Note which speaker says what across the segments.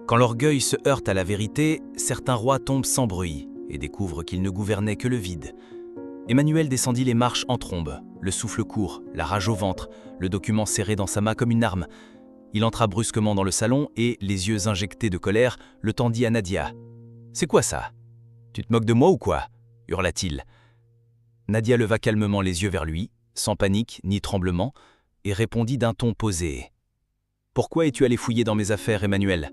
Speaker 1: Quand l'orgueil se heurte à la vérité, certains rois tombent sans bruit et découvrent qu'ils ne gouvernaient que le vide. Emmanuel descendit les marches en trombe, le souffle court, la rage au ventre, le document serré dans sa main comme une arme. Il entra brusquement dans le salon et, les yeux injectés de colère, le tendit à Nadia. « C'est quoi ça? Tu te moques de moi ou quoi ?» hurla-t-il. Nadia leva calmement les yeux vers lui, sans panique ni tremblement, et répondit d'un ton posé. « Pourquoi es-tu allé fouiller dans mes affaires, Emmanuel ?»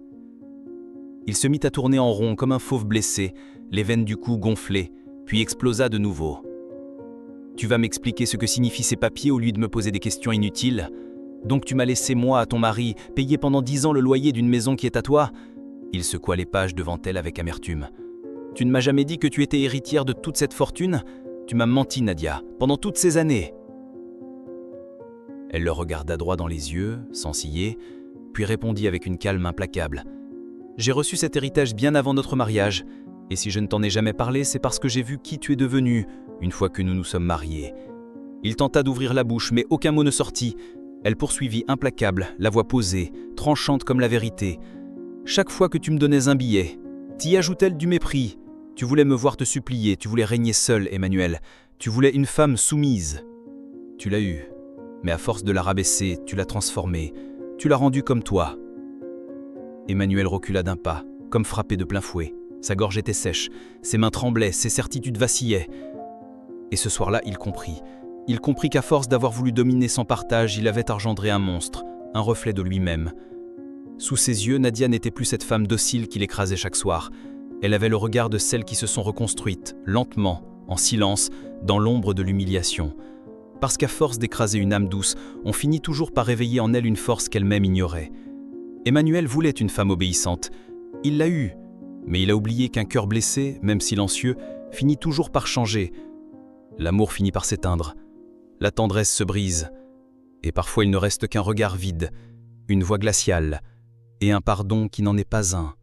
Speaker 1: Il se mit à tourner en rond comme un fauve blessé, les veines du cou gonflées, puis explosa de nouveau. « Tu vas m'expliquer ce que signifient ces papiers au lieu de me poser des questions inutiles? Donc tu m'as laissé, moi, à ton mari, payer pendant 10 ans le loyer d'une maison qui est à toi ?» Il secoua les pages devant elle avec amertume. « Tu ne m'as jamais dit que tu étais héritière de toute cette fortune? Tu m'as menti, Nadia, pendant toutes ces années. » Elle le regarda droit dans les yeux, sans ciller, puis répondit avec une calme implacable. « J'ai reçu cet héritage bien avant notre mariage, et si je ne t'en ai jamais parlé, c'est parce que j'ai vu qui tu es devenu, une fois que nous nous sommes mariés. » Il tenta d'ouvrir la bouche, mais aucun mot ne sortit. Elle poursuivit implacable, la voix posée, tranchante comme la vérité. « Chaque fois que tu me donnais un billet, t'y ajoutes-t-elle du mépris. Tu voulais me voir te supplier, tu voulais régner seul, Emmanuel. Tu voulais une femme soumise. Tu l'as eue, mais à force de la rabaisser, tu l'as transformée. Tu l'as rendue comme toi. » Emmanuel recula d'un pas, comme frappé de plein fouet. Sa gorge était sèche, ses mains tremblaient, ses certitudes vacillaient. Et ce soir-là, il comprit. Il comprit qu'à force d'avoir voulu dominer sans partage, il avait engendré un monstre, un reflet de lui-même. Sous ses yeux, Nadia n'était plus cette femme docile qu'il écrasait chaque soir. Elle avait le regard de celles qui se sont reconstruites, lentement, en silence, dans l'ombre de l'humiliation. Parce qu'à force d'écraser une âme douce, on finit toujours par réveiller en elle une force qu'elle-même ignorait. Emmanuel voulait une femme obéissante. Il l'a eue, mais il a oublié qu'un cœur blessé, même silencieux, finit toujours par changer. L'amour finit par s'éteindre. La tendresse se brise. Et parfois il ne reste qu'un regard vide, une voix glaciale, et un pardon qui n'en est pas un.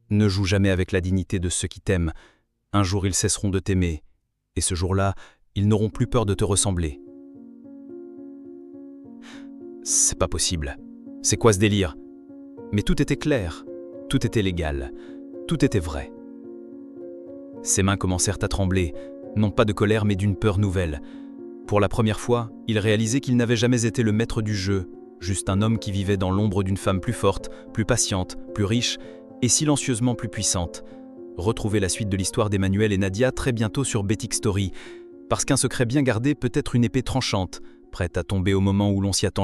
Speaker 1: Ne joue jamais avec la dignité de ceux qui t'aiment. Un jour ils cesseront de t'aimer, et ce jour-là, ils n'auront plus peur de te ressembler. C'est pas possible. C'est quoi ce délire? Mais tout était clair, tout était légal, tout était vrai. Ses mains commencèrent à trembler, non pas de colère mais d'une peur nouvelle. Pour la première fois, il réalisait qu'il n'avait jamais été le maître du jeu, juste un homme qui vivait dans l'ombre d'une femme plus forte, plus patiente, plus riche et silencieusement plus puissante. Retrouvez la suite de l'histoire d'Emmanuel et Nadia très bientôt sur Betix Story, parce qu'un secret bien gardé peut être une épée tranchante, prête à tomber au moment où l'on s'y attend le